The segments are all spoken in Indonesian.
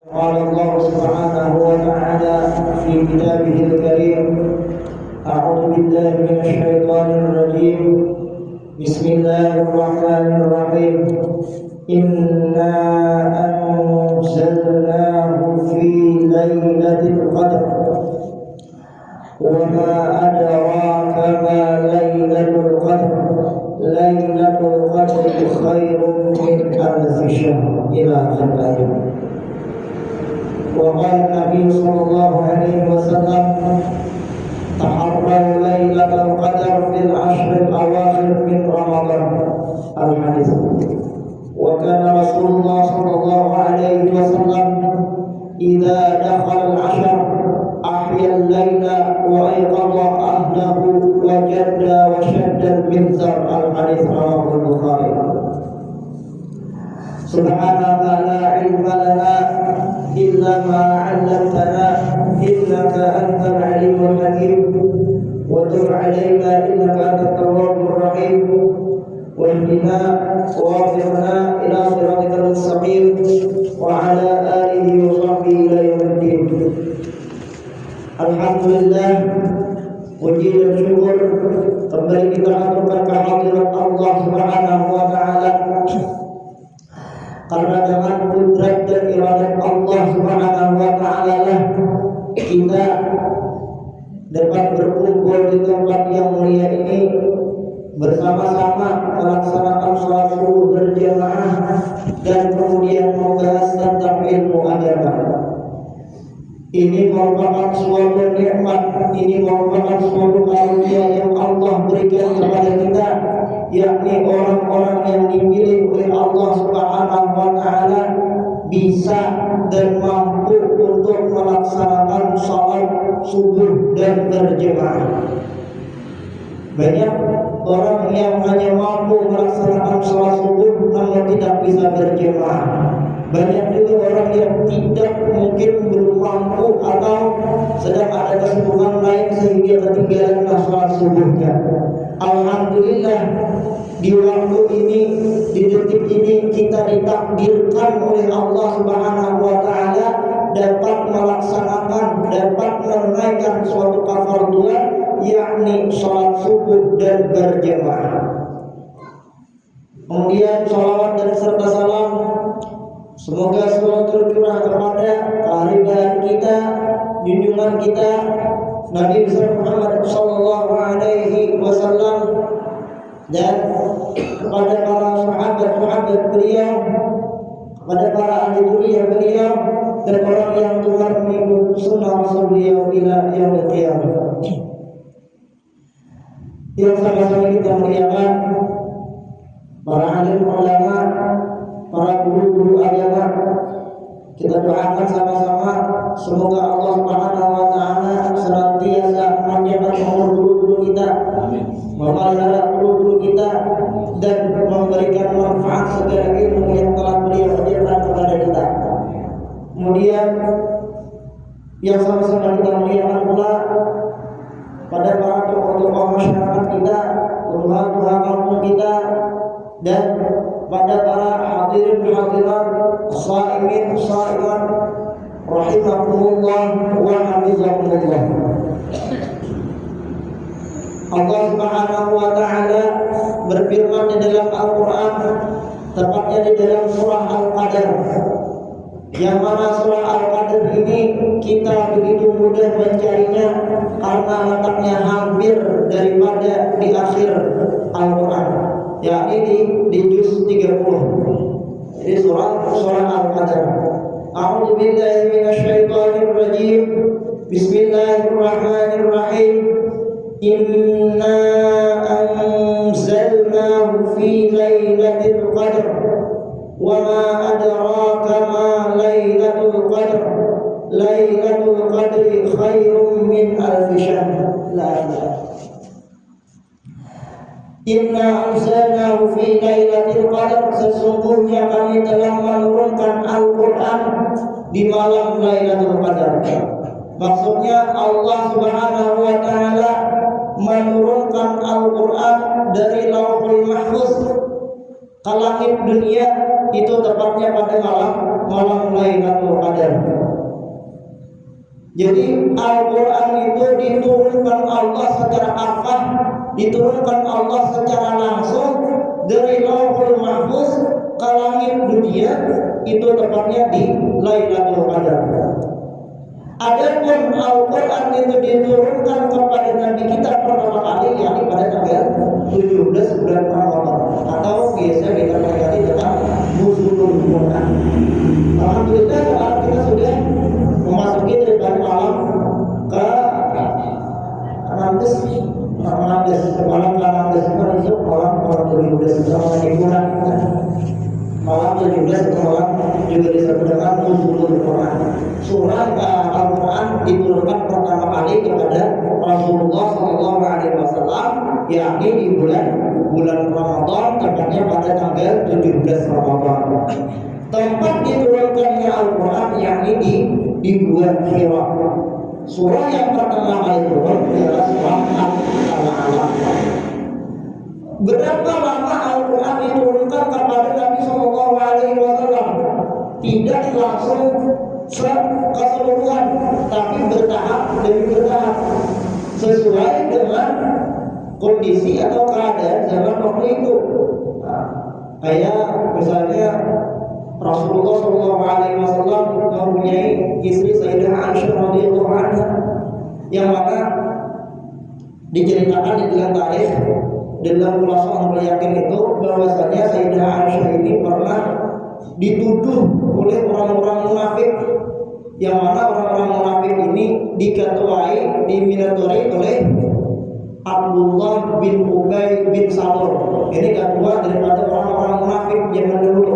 قال الله سبحانه وتعالى في كتابه الكريم: أعوذ بالله من الشيطان الرجيم. بسم الله الرحمن الرحيم. إنا أنزلناه في ليلة القدر وما أدراك ما ليلة القدر ليلة القدر خير من ألف شهر إلى آخر الآية. وقال النبي صلى الله عليه وسلم: تحروا ليلة القدر في العشر الأواخر من رمضان. الحديث. وكان رسول الله صلى الله عليه وسلم إذا دخل العشر أحيا الليل وأيقظ أهله وجد وشد المنذر. الحديث رواه البخاري. سبحانك لا علم لنا إلا ما علمتنا إنك أنت العليم الحكيم وتب علينا إنك أنت التواب الرحيم واهدنا ووفقنا إلى صراطك المستقيم وعلى آله وصحبه إلى يوم الدين. Alhamdulillah, puji dan syukur kembali kita aturkan kehadirat Allah Subhanahu wa taala. Karena dengan kudrat dan iradat Allah Subhanahu wa taala lah kita dapat berkumpul di tempat yang mulia ini bersama-sama melaksanakan salat subuh berjamaah dan kemudian membahas tentang ilmu agama. Ini merupakan suatu nikmat, ini merupakan suatu karunia yang Allah berikan kepada kita, yakni orang-orang yang dipilih oleh Allah Subhanahu wa taala bisa dan mampu untuk melaksanakan salat subuh dan berjamaah. Banyak orang yang hanya mampu melaksanakan salat subuh namun tidak bisa berjamaah. Banyak juga orang yang mungkin belum mampu atau sedang ada kesibukan lain sehingga ketinggalan salat subuhnya. Alhamdulillah, di waktu ini, di detik ini kita ditakdirkan oleh Allah Subhanahu wa taala dapat melaksanakan, dapat menunaikan suatu kafarduan, yakni salat subuh dan berjamaah. Kemudian salawat dan serta salam semoga selalu tercurah kepada kehadiran kita, junjungan kita Nabi besar Muhammad sallallahu alaihi wasallam dan kepada para sahabat-sahabat beliau, kepada para ahli dunia beliau dan orang yang telah mengikut sunnah Rasul beliau ila yaumil qiyamah. Yang sama-sama kita muliakan para alim ulama, para guru-guru agama, kita doakan sama-sama semoga Allah Subhanahu wa taala senantiasa memanjangkan umur guru-guru kita, memelihara guru-guru kita dan memberikan manfaat segala ilmu yang telah beliau ajarkan kepada kita. Kemudian yang sama-sama kita muliakan pula pada para tokoh-tokoh masyarakat kita, tuhan-tuhan kampung kita, dan pada para hadirin-hadirat, shaimin shaimat rahimakumullah wa hafizakumullah. Allah Subhanahu wa taala berfirman di dalam Al-Qur'an, tepatnya di dalam surah Al-Qadar, yang mana surah Al-Qadar ini kita begitu mudah mencarinya karena letaknya hampir daripada di akhir Al-Qur'an, yakni di juz 30. Jadi surah Al-Qadar. A'udzu billahi minasyaitonir rajim. Bismillahirrahmanirrahim. Inna anzalnahu fi lailatul qadr wa ma adraka ma lailatul qadr lailatul qadri khairum min alf syahr. La ilaha. Inna anzalnahu fi lailatul qadr, sesungguhnya kami telah menurunkan Al-Qur'an di malam Lailatul Qadar. Maksudnya Allah Subhanahu wa taala menurunkan Al-Qur'an dari Lauhul Mahfuz ke langit dunia itu tepatnya pada malam Lailatul Qadar. Jadi Al-Quran itu diturunkan Allah secara akad, diturunkan Allah secara langsung dari Lauhul Mahfuz ke langit dunia, itu tepatnya di Lailatul Qadar. Adapun Al-Quran itu diturunkan kepada Nabi kita pertama kali, yakni pada tanggal 17 bulan Ramadan, atau biasa kita peringati dengan Nuzulul Quran. Alhamdulillah sekarang kita sudah memasuki daripada malam ke 16 malam ke-16 itu malam 17 sama bulan malam 17 itu malam juga disebut dengan Nuzulul Quran. Surah Al-Quran diturunkan pertama kali kepada Rasulullah SAW, yakni di bulan Ramadan, tepatnya pada tanggal 17 Ramadan. Tempat diturunkannya Al-Quran yakni di Gua Hira. Surah yang pertama kali turun adalah surah Al-Alaq. Berapa lama Al-Quran diturunkan kepada Nabi SAW? Tidak langsung keseluruhan, tapi bertahap demi bertahap sesuai dengan kondisi atau keadaan zaman waktu itu. Kayak misalnya Rasulullah SAW mempunyai istri Sayyidah Aisyah radhiyallahu anha, yang mana diceritakan di dalam tarikh dalam Khulasatul Yakin itu bahwasanya Sayyidah Aisyah ini pernah dituduh oleh orang-orang munafik, yang mana orang-orang munafik ini diketuai, diminatori oleh Abdullah bin Ubay bin Salul. Ini ketua daripada orang-orang munafik zaman dulu.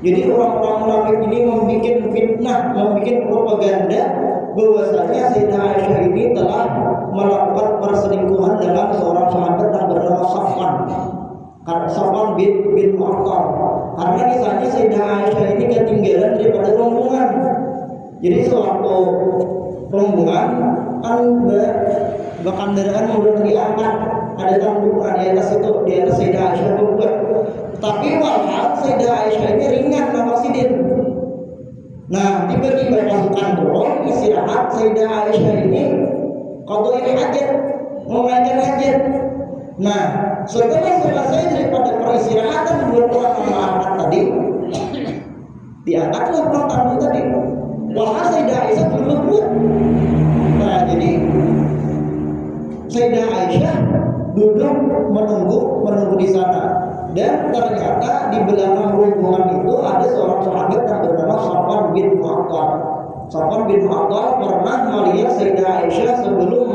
Jadi orang-orang munafik ini membuat fitnah, membuat propaganda bahwasanya Sayyidah Aisyah ini telah melakukan perselingkuhan dengan seorang sahabat yang bernama Safwan bin Mu'attal. Karena misalnya Sayyidah Aisyah ini ketinggalan daripada rombongan. Jadi sewaktu rombongan kan kendaraan mulai diangkat, ada tambuhan di atas itu, di atas Sayyidah Aisyah juga. Tapi walhasil Sayyidah Aisyah ini ringan nafasnya. Nah, diberi pasukan turun istirahat, Sayyidah Aisyah ini qadha hajat, menunaikan hajat. Nah, setelah selesai daripada peristirahatan buat orang angkat tadi, diangkatlah orang tamu tadi. Wah, Sayyidah Aisyah belum buat. Nah, jadi Sayyidah Aisyah duduk menunggu di sana. Dan ternyata di belakang rombongan itu ada seorang sahabat yang bernama Safwan bin Mu'attal. Safwan bin Mu'attal pernah melihat Sayyidah Aisyah sebelum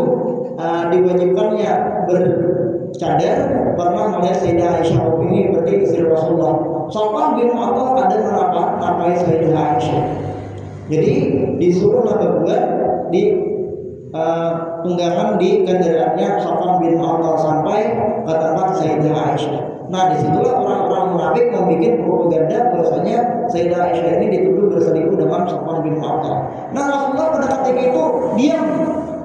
diwajibkannya bercadar, pernah melihat Sayyidah Aisyah. Ini berarti istri Rasulullah. Safwan bin Mu'attal ada menapai Sayyidah Aisyah. Jadi disuruh buat di tunggangan di kendaraannya Safwan bin Mu'attal sampai ke tempat Sayyidah Aisyah. Nah, disitulah orang-orang munafik membuat propaganda bahwasanya Sayyidah Aisyah ini dituduh berselingkuh dengan Safwan bin Mu'attal. Nah, Rasulullah pada ketika itu diam.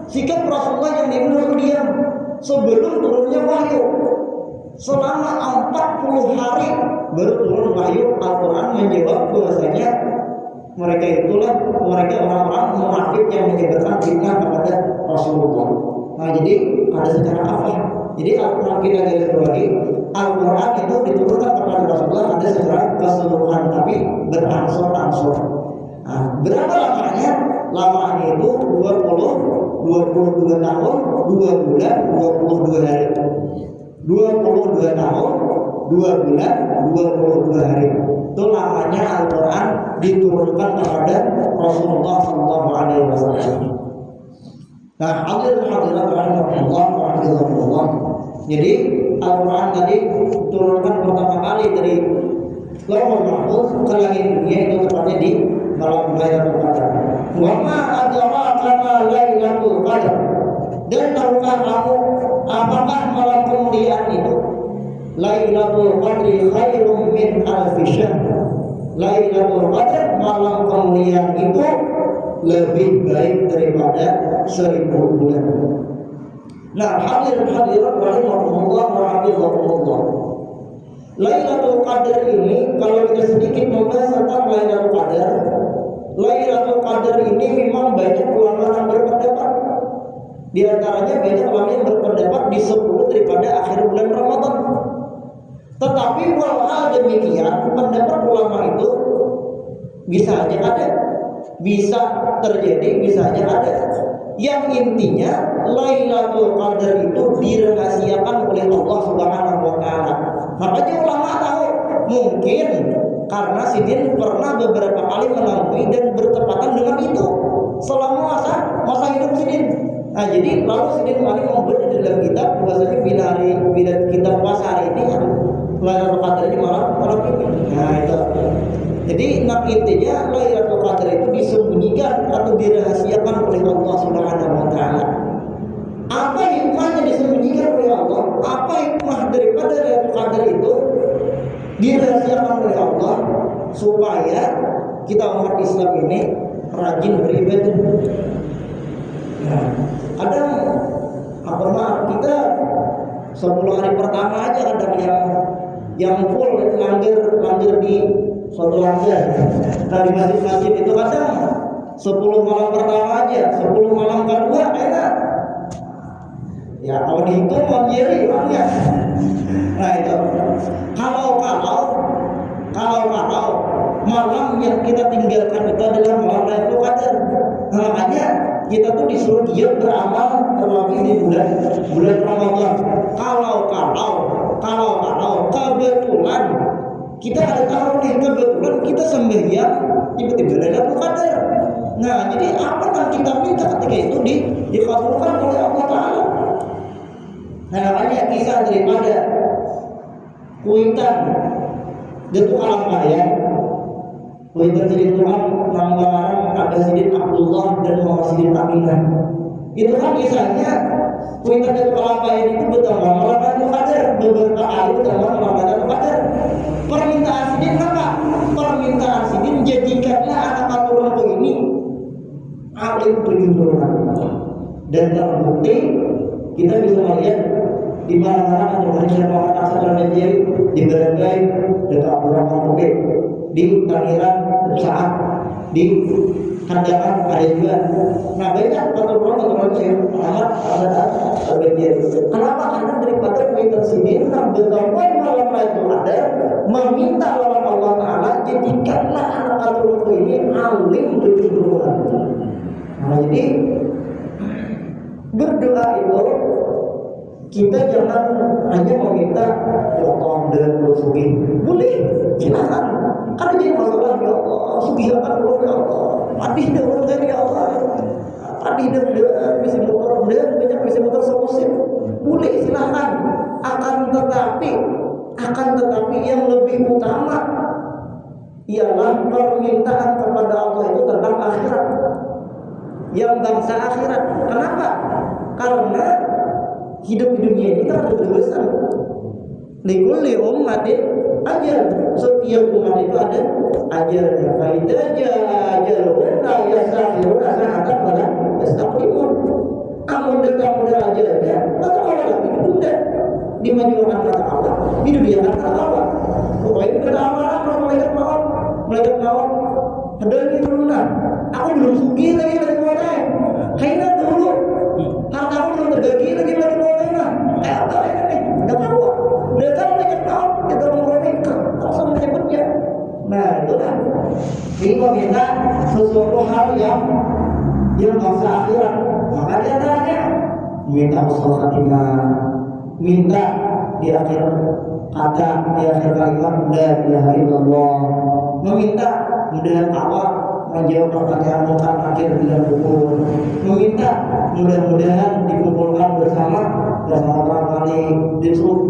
Sikap Rasulullah yang diambil diam sebelum turunnya wahyu. Selama 40 hari baru turun wahyu Al-Quran menjawab bahwasanya mereka itulah orang-orang munafik yang menyebarkan fitnah kepada Rasulullah. Nah, jadi ada secara apa? Jadi Al-Quran kita garis bawahi, Al-Quran itu diturunkan kepada Rasulullah ada secara keseluruhan, tapi berangsur-angsur. Nah, berapa lamanya? Lamanya itu 22 tahun, 2 bulan, 22 hari. 22 tahun, 2 bulan, 22 hari. Itu lamanya Al-Quran diturunkan kepada Rasulullah SAW. Nah, hadirat rahimahullah wa hafizahullah. Jadi Al-Quran tadi turunkan pertama kali dari Lauhul Mahfuz ke langit dunia, itu tepatnya di malam Lailatul Qadar. Wa ma adraka ma Lailatul Qadar. Dan tahukah kamu apakah malam kemuliaan itu? Lailatul Qadri khairum min alfi syahr. Lailatul Qadar, malam kemuliaan itu lebih baik daripada 1000 bulan. Nah, hadirin hadirat rahimahumullah wa hafizahumullah. Lailatul Qadar ini kalau kita sedikit membahas tentang Lailatul Qadar, Lailatul Qadar ini memang banyak ulama yang berpendapat. Di antaranya banyak ulama yang berpendapat di 10 daripada akhir bulan Ramadan. Tetapi walau demikian, pendapat ulama itu bisa aja ada, bisa terjadi, bisa aja ada. Yang intinya Lailatul Qadar itu dirahasiakan oleh Allah Subhanahu wa taala. Makanya ulama tahu, mungkin karena Sidin pernah beberapa kali melalui dan bertepatan dengan itu selama masa hidup Sidin. Nah, jadi lalu Sidin Ali membuat di dalam kitab bahwasanya bila kita puasa hari ini Lailatul Qadar ini malam ini. Nah, itu. Jadi intinya Lailatul Qadar itu disembunyikan atau dirahasiakan oleh Allah Subhanahu wa taala. Apa hikmahnya disembunyikan oleh Allah? Apa hikmah daripada Lailatul Qadar itu dirahasiakan oleh Allah supaya kita umat Islam ini rajin beribadah. Nah, kadang kita 10 hari pertama aja kadang yang full itu langgar di suatu langgar. Nah, di masjid-masjid itu kadang 10 malam pertama aja, 10 malam kedua enak. Ya kalau dihitung menjadi uangnya. Nah itu. Kalau malam yang kita tinggalkan itu adalah malam Lailatul Qadar. Makanya kita tuh disuruh giat beramal terlebih di bulan Ramadan. Kalau kebetulan kita ada tahu nih, kebetulan kita sembahyang tiba-tiba Lailatul Qadar. Nah, jadi apa yang kita minta ketika itu dikabulkan oleh Allah Taala. Nah, makanya kisah daripada Kuitan Datuk Alam Kaya, Kuitan Sidin Tuhan Nanggaran ada Sidin Abdullah dan Muhammad Sidin Aminah. Itu kan kisahnya Kuitan Datuk Alam Kaya itu bertambah malam Lailatul Qadar, beberapa kali bertambah malam Lailatul Qadar. Permintaan Sidin apa? Permintaan Sidin jadikanlah anak keturunanku ini alim 7 bulan. Dan terbukti kita bisa melihat di mana-mana ada manusia Muhammad Asal dan Jari di Berenggai, dekat Abdurrahman Rukit, di Tangiran, Saat, di Kandangan ada juga. Nah, banyak keturunan saya Muhammad Asal dan Jari. Kenapa? Karena daripada Kuitan Sidin yang bertambah malam Lailatul Qadar meminta oleh Allah Taala jadikanlah anak keturunanku ini alim 7 bulan. Nah, jadi berdoa itu kita jangan hanya meminta ya Allah dan sugih. Boleh, silakan. Karena jadi masalah ya Allah, sugihkan Allah ya Allah. Adih dong dari Allah. Adih dong bisa motor dan banyak bisa motor semusim. Boleh, silakan. Akan tetapi yang lebih utama ialah permintaan kepada Allah itu tentang akhirat. Yang bangsa akhirat. Kenapa? Karena hidup di dunia ini kan ada berdosa. Likulli ummatin ajal. Setiap umat itu ada ajalnya. Fa idza jaa ajaluhum la yastakhiruna sa'atan wa la yastaqdimun. Amun mudah ajalnya, maka orang lagi ditunda. Dimajukan kata Allah, di dunia kata Allah. Pokoknya kata Allah, malaikat maut. Ada yang turunan. Aku belum sugih lagi dari mulai. Kayaknya dulu harta aku belum terbagi lagi dari mulai nah. Apa ini? Udah tahu. Udah tahu banyak tahun kita mulai langsung menyebutnya. Nah itulah. Ini meminta sesuatu hal yang bangsa akhirat. Maka dia tanya, minta husnul khatimah, minta di akhir kata, di akhir kalimat la ilaha illallah, meminta mudah awal menjawab pertanyaan tentang akhir bulan kubur, meminta mudah-mudahan dikumpulkan bersama orang kali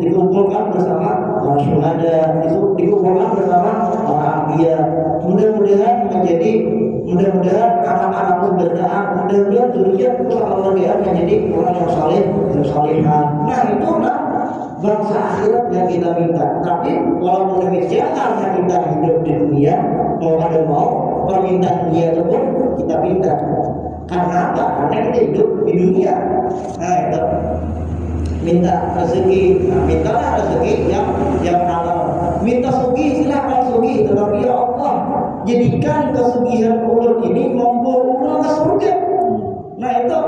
dikumpulkan bersama para syuhada, dikumpulkan bersama para anbiya, mudah-mudahan anak-anakku berdoa, mudah-mudahan zuriat keluarga menjadi orang yang saleh dan salihah. Nah itulah bangsa akhirat yang kita minta. Tapi walaupun demikian karena kita hidup di dunia, mau ada mau permintaan dunia itu pun kita minta. Karena apa? Karena kita hidup di dunia. Nah itu. minta rezeki, mintalah rezeki yang halal. Minta sugi silakan sugi, tetapi ya Allah jadikan kesugihan ulun ini membawa ulun ke surga. Nah itu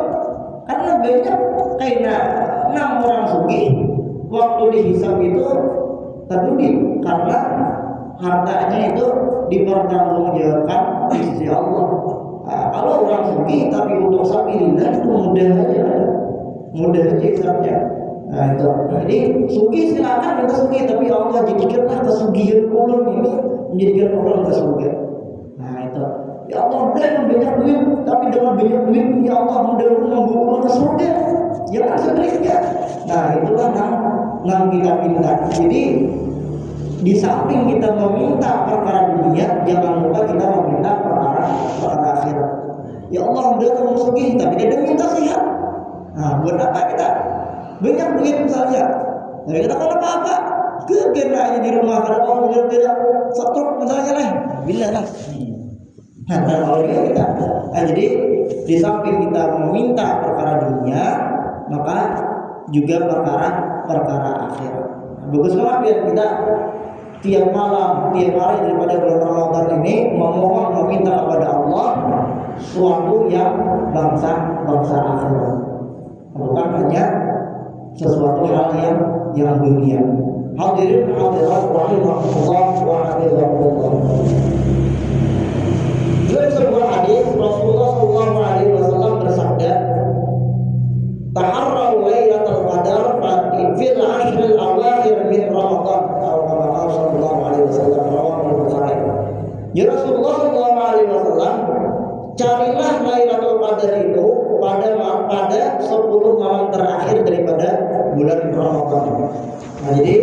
karena banyak kayak 6 orang sugi waktu dihisab itu terdudi karena hartanya itu dipertanggungjawabkan di sisi Allah. Kalau orang sugi tapi untuk sabilillah itu mudah aja hisabnya. Nah itu, jadi sugi silakan minta sugi, tapi Allah jadikanlah kesugihan ulun ini menjadikan ulun ke surga. Nah itu, ya Allah udah banyak duit, tapi dengan banyak duit ya Allah mudah membawa ulun ke surga. Jangan sebaliknya. Nah itulah yang kita minta. Jadi di samping kita meminta perkara dunia, jangan lupa kita meminta perkara akhirat. Ya Allah udah kamu sugi, tapi dia minta sehat. Nah buat apa kita? Banyak duit misalnya, nah kita kalau apa-apa, kena aja di rumah kalau orang tidak satu misalnya lah, bila lah. Nah kalau kita, jadi di samping kita meminta perkara dunia, maka juga perkara akhirat. Bagus banget biar kita tiap malam, tiap hari daripada bulan Ramadan ini memohon meminta kepada Allah suatu yang bangsa akhirat, bukan hanya sesuatu hal yang dunia. Hadirin hadirat rahimahullah wa hafizakumullah. Dalam sebuah hadis Rasulullah sallallahu alaihi wasallam bersabda, "Taharrau lailatul qadar fil ashril awakhir min Ramadan." Atau sallallahu alaihi wasallam rawahu Bukhari. Ya Rasulullah sallallahu alaihi wasallam, carilah Lailatul Qadar itu pada 10 malam terakhir daripada bulan Ramadan. Nah, jadi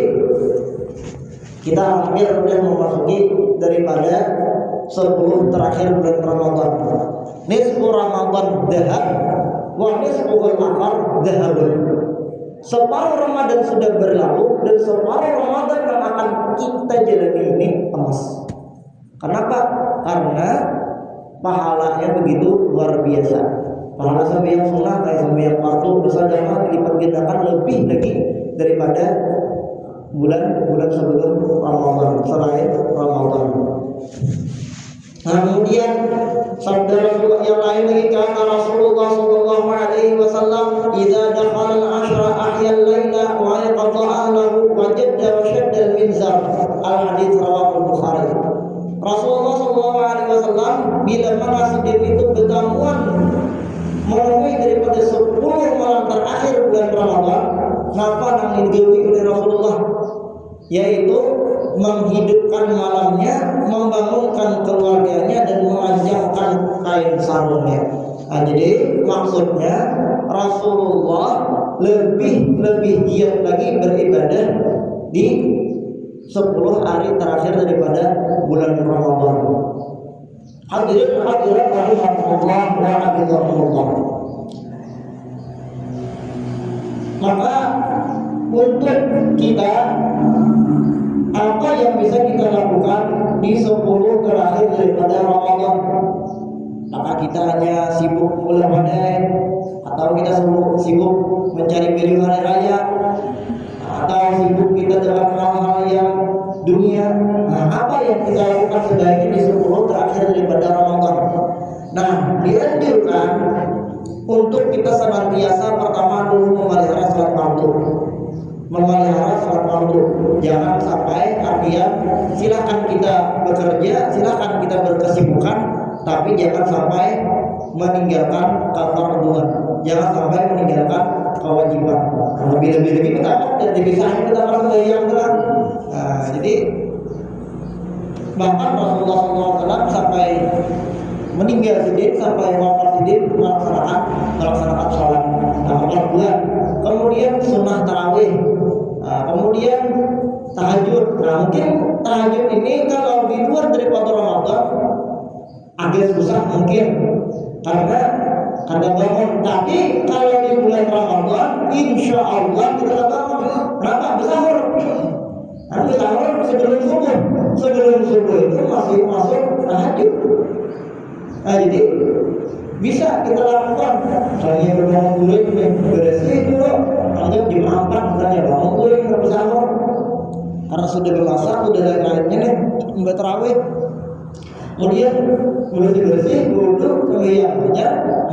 kita hampir sudah memasuki daripada 10 terakhir bulan Ramadan. Nisfu Ramadan dahab wa nisfuhul akhar dahabun. Separuh Ramadan sudah berlalu dan separuh Ramadan yang akan kita jalani ini emas. Kenapa? Karena pahalanya begitu luar biasa. Pahala sembahyang sunnah kayak sembahyang fardu dosa jamaah dilipat gandakan lebih lagi daripada bulan sebelum Ramadan, selain Ramadan. Nah, kemudian sabda Rasulullah yang lain lagi, kata Rasulullah sallallahu alaihi wasallam, "Idza dakhala al-ashra ahya al-laila wa yaqta ahlahu wa jadda wa shadda al-mizar." Al-hadits rawahu Bukhari. Rasulullah sallallahu alaihi wasallam bila mana sedih itu bertamuan memenuhi daripada 10 malam terakhir bulan Ramadan, napa yang digawi oleh Rasulullah, yaitu menghidupkan malamnya, membangunkan keluarganya dan memanjangkan kain sarungnya. Nah, jadi maksudnya Rasulullah lebih giat lagi beribadah di 10 hari terakhir daripada bulan Ramadan. Hadirin hadirat rahimahullah wa hafizakumullah. Maka untuk kita, apa yang bisa kita lakukan di 10 terakhir daripada Ramadan? Apakah kita hanya sibuk bulan badai, atau kita sibuk mencari value hari raya, atau sibuk kita dalam hal-hal yang dunia? Nah, apa yang kita lakukan sebaiknya di 10 terakhir daripada Ramadan? Nah, dianjurkan untuk kita senantiasa pertama dulu memelihara salat fardu. Jangan sampai artian silakan kita bekerja, silakan kita berkesibukan, tapi jangan sampai meninggalkan kefarduan, jangan sampai meninggalkan kewajiban. Lebih-lebih lagi kita dan dipisahin kita langsung dari yang terang. Nah, jadi bahkan Rasulullah SAW sampai meninggal sidin, sampai wafat sidin melaksanakan sholat bulan. Kemudian sunnah tarawih, kemudian tahajud. Nah, mungkin tahajud ini kalau di luar daripada Ramadan agak susah mungkin karena ada bangun. Tapi kalau di bulan Ramadan, insya Allah kita bangun. Kenapa? Bersahur. Nanti sahur sebelum subuh itu masih masuk tahajud. Nah, jadi Bisa kita lakukan. Misalnya berbangun guling, bersih dulu. Kalau jam 4 misalnya bangun guling bersama. Karena sudah bermasak, sudah lain-lainnya nih, nggak terawih. Kemudian bersih-bersih, duduk, kemudian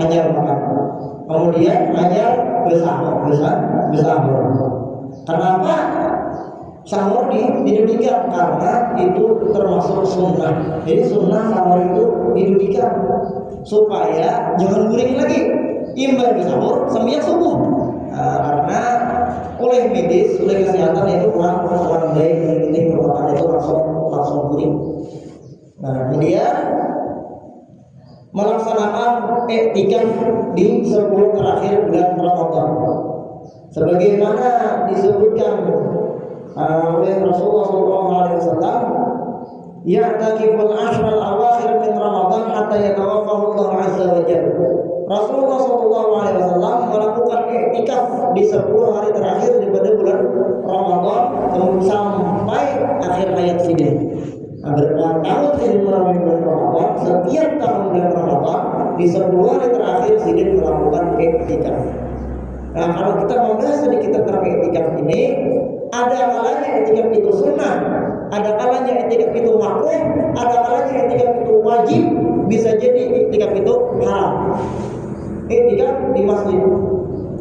hanya makan. Kemudian hanya bersahur. Kenapa sahur didirikan? Karena itu termasuk sunnah. Jadi sunnah sahur itu didirikan supaya jangan guring lagi. Imbang sahur sambil subuh. Karena oleh medis, oleh kesehatan itu kurang baik ini merupakan itu langsung guring. Nah, kemudian melaksanakan iktikaf di 10 terakhir bulan Ramadan. Sebagaimana disebutkan oleh Rasulullah SAW, ya'takiful ashral awakhir min Ramadan hatta yatawaffahu Allah azza wa jalla. Rasulullah SAW melakukan iktikaf di 10 hari terakhir daripada bulan Ramadan sampai akhir hayat beliau. Bertahun-tahun Sidin melalui bulan Ramadan. Setiap tahun bulan Ramadan di 10 hari terakhir Sidin melakukan iktikaf. Nah, kalau kita mau bahas sedikit tentang iktikaf ini, ada kalanya iktikaf itu sunnah, ada kalanya iktikaf itu makruh, ada kalanya iktikaf itu wajib, bisa jadi iktikaf itu haram. Iktikaf di masjid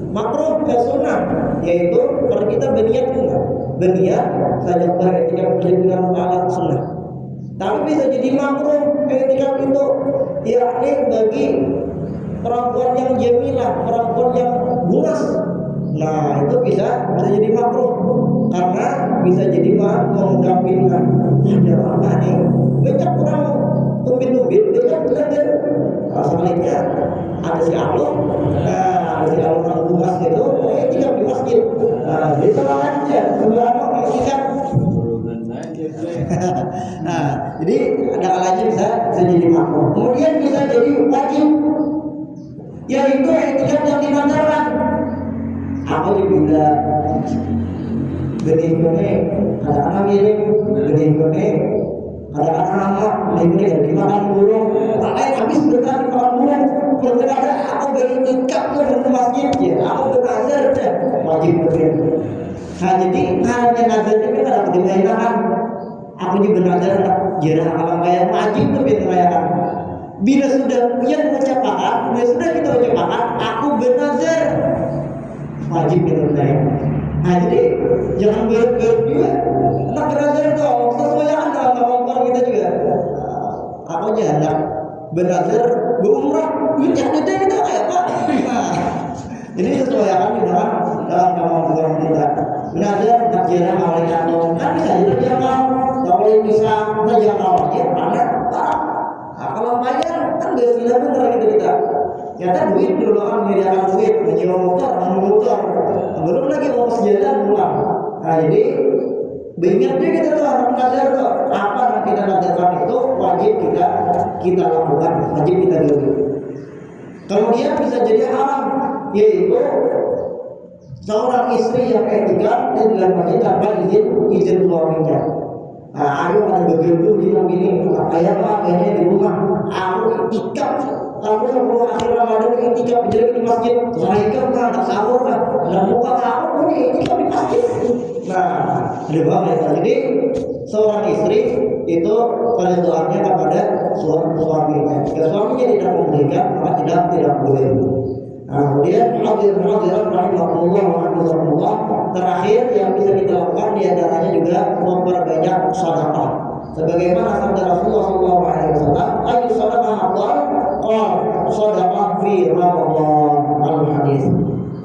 makruh ke sunnah, yaitu kalau kita berniat saja beriktikaf dengan Allah sunnah. Tapi bisa jadi makruh iktikaf itu yakni bagi perempuan yang jamilah, perempuan yang bulas. Nah, itu bisa jadi makruh karena bisa jadi menggabungkan ada apa nih? Banyak orang tumbin-tumbin, banyak belajar. Asalnya ada si Allah, ada si Allah yang bulas gitu, iktikaf di masjid. Nah, jadi sama aja, semua iktikaf. Nah, jadi ada kalanya bisa jadi makruh. Kemudian bisa jadi wajib, yaitu iktikaf yang dimantarkan. Aku juga benih ada anak mirip, benih ada anak mirip dimakan burung. Makanya habis berkali dimakan burung. Berkata aku beriktikaf ke masjid, ya aku bernazar dah wajib begitu. Nah, jadi hanya nazar ini kan aku dimainkan. Aku juga bernazar jarang alam kayak wajib tuh dirayakan. Bila sudah ucapan, kita ucapkan, aku bernazar wajib dirayakan. Nah, jadi jangan berbelit juga. Nak bernazar dong, sesuaikan dalam kemampuan kita juga. Aku jangan bernazar berumrah, duitnya gede itu kayak apa? Nah, ini sesuaikan dalam kemampuan kita. Bernazar tak jarang awalnya jatuh, kan bisa jadi jangkau. Kalau bisa terjangkau ya karena kalau bayar kan biasanya bener gitu kita. Ternyata duit dulu kan menyediakan duit, menyewa motor, belum lagi ongkos jalan pulang. Nah, jadi banyaknya kita tuh harus belajar tuh apa yang kita lakukan itu wajib kita lakukan, wajib kita dulu. Kemudian bisa jadi haram, yaitu seorang istri yang iktikaf di dalam masjid tanpa izin suaminya. Nah, ayo pada begitu bilang gini, ayah pak kayaknya di rumah aku iktikaf, aku sebelum akhir Ramadan iktikaf di masjid, saya kan tak sahur kan, dan buka aku pun iktikaf di masjid. Nah, ada banget. Jadi seorang istri itu pada doanya kepada suaminya. Jika suaminya tidak memberikan, maka tidak boleh. Nah, kemudian hadirin rahimahullah wa rahimahullah, terakhir yang bisa kita lakukan di antaranya juga memperbanyak sedekah. Sebagaimana sabda Rasulullah SAW, ayu sedekah afdal? Qala sedekah fi Ramadan, al-hadis.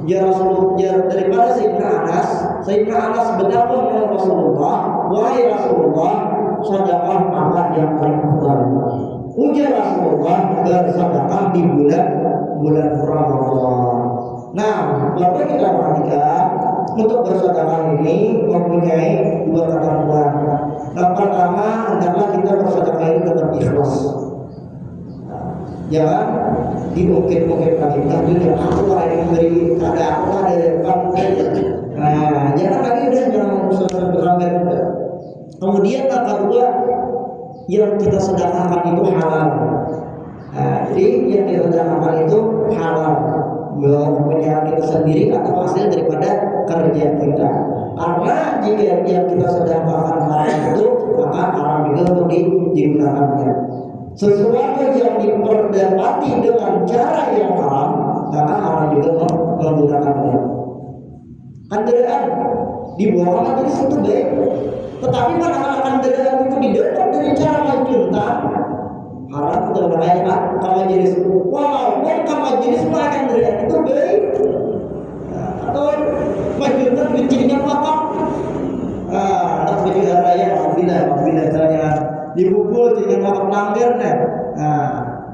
Ya Rasulullah, daripada Sayyidina Anas berdakwah kepada Rasulullah, wahai Rasulullah, sedekah apa yang paling afdal? Ujar Rasulullah, bersedekah di bulan Ramadan. Nah, Bapak kita perhatikan untuk bersedekah ini mempunyai dua ketentuan. Yang pertama adalah kita bersedekah ini dengan ikhlas. Jangan diungkit-ungkitkan kita juga aku yang memberi, ada aku ada yang kamu. Nah, jangan lagi jangan bersedekah. Kemudian yang kedua, yang kita sedekahkan itu halal. Nah, jadi yang kita sedang amal itu halal, punya kita sendiri atau hasil daripada kerja kita. Karena jika yang kita sedang makan haram itu, maka haram juga untuk digunakannya. Sesuatu yang diperdapati dengan cara yang haram, maka haram juga menggunakannya. Kendaraan dibawa majelis itu baik, tetapi manakala kendaraan itu didapat dari cara majunta, haram kita menggunakan ke majelis. Walaupun ke majelis makan kendaraan itu baik, atau majunta bikinnya wakaf. Anak baju raya apabila caranya dibukul dengan wakaf langgar,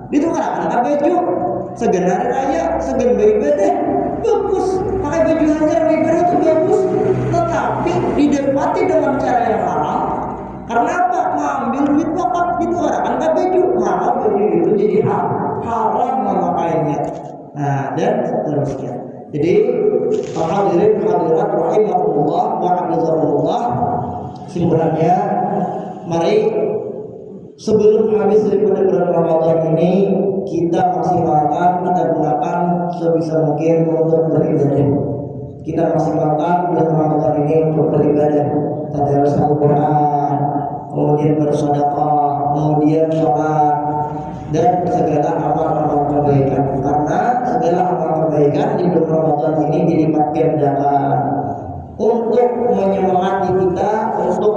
itu kan baju segen hari raya, segen beribadah bagus, pakai baju hajar beribadah itu bagus, tetapi didapati dengan cara yang haram. Karena apa? Mengambil duit wakaf itu kan baju, maka baju itu jadi haram memakainya. Dan seterusnya. Jadi hadirin hadirat rahimahullah wa hafizakumullah, simpulannya, mari sebelum habis daripada bulan Ramadan ini kita maksimalkan, kita gunakan sebisa mungkin untuk beribadah. Kita maksimalkan bulan Ramadan ini untuk beribadah, tadarus Al-Quran, kemudian bersedekah, kemudian sholat, dan segala amal-amal kebaikan. Karena segala amal kebaikan di bulan Ramadan ini dilipat gandakan untuk menyemangati kita, untuk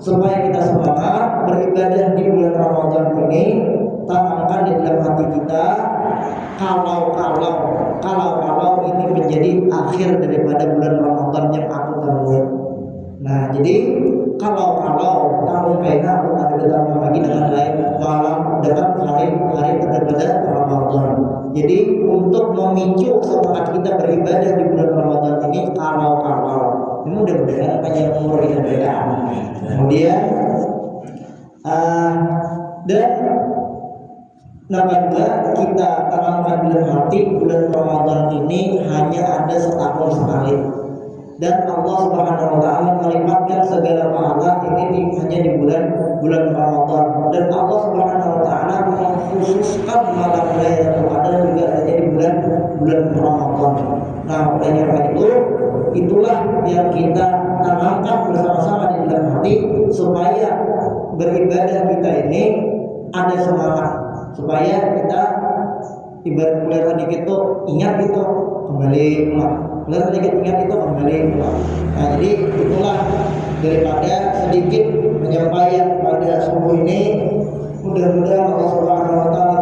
supaya kita semangat beribadah di bulan Ramadan ini. Tanamkan di dalam hati kita, kalau ini menjadi akhir daripada bulan Ramadan yang aku temui. Nah, jadi kalau tahun kayaknya aku ada bertambah lagi dengan lain malam dekat hari daripada Ramadan. Jadi untuk memicu semangat kita beribadah di bulan Ramadan ini, kalau ini mudah-mudahan panjang umur kita berikan. Kemudian dan juga kita tanamkan dalam hati, bulan Ramadan ini hanya ada setahun sekali, dan Allah Subhanahu wa taala melipatkan segala pahala ini hanya di bulan Ramadan, dan Allah Subhanahu wa taala mengkhususkan malam Lailatul Qadar juga hanya di bulan Ramadan. Nah, oleh karena itulah yang kita tanamkan bersama-sama di dalam hati, supaya beribadah kita ini ada semangat, supaya kita ibarat kuliah dikit itu ingat itu kembali pulang, kuliah dikit ingat itu kembali pulang. Nah, jadi itulah daripada sedikit penyampaian pada subuh ini. Mudah-mudahan Allah Subhanahu wa taala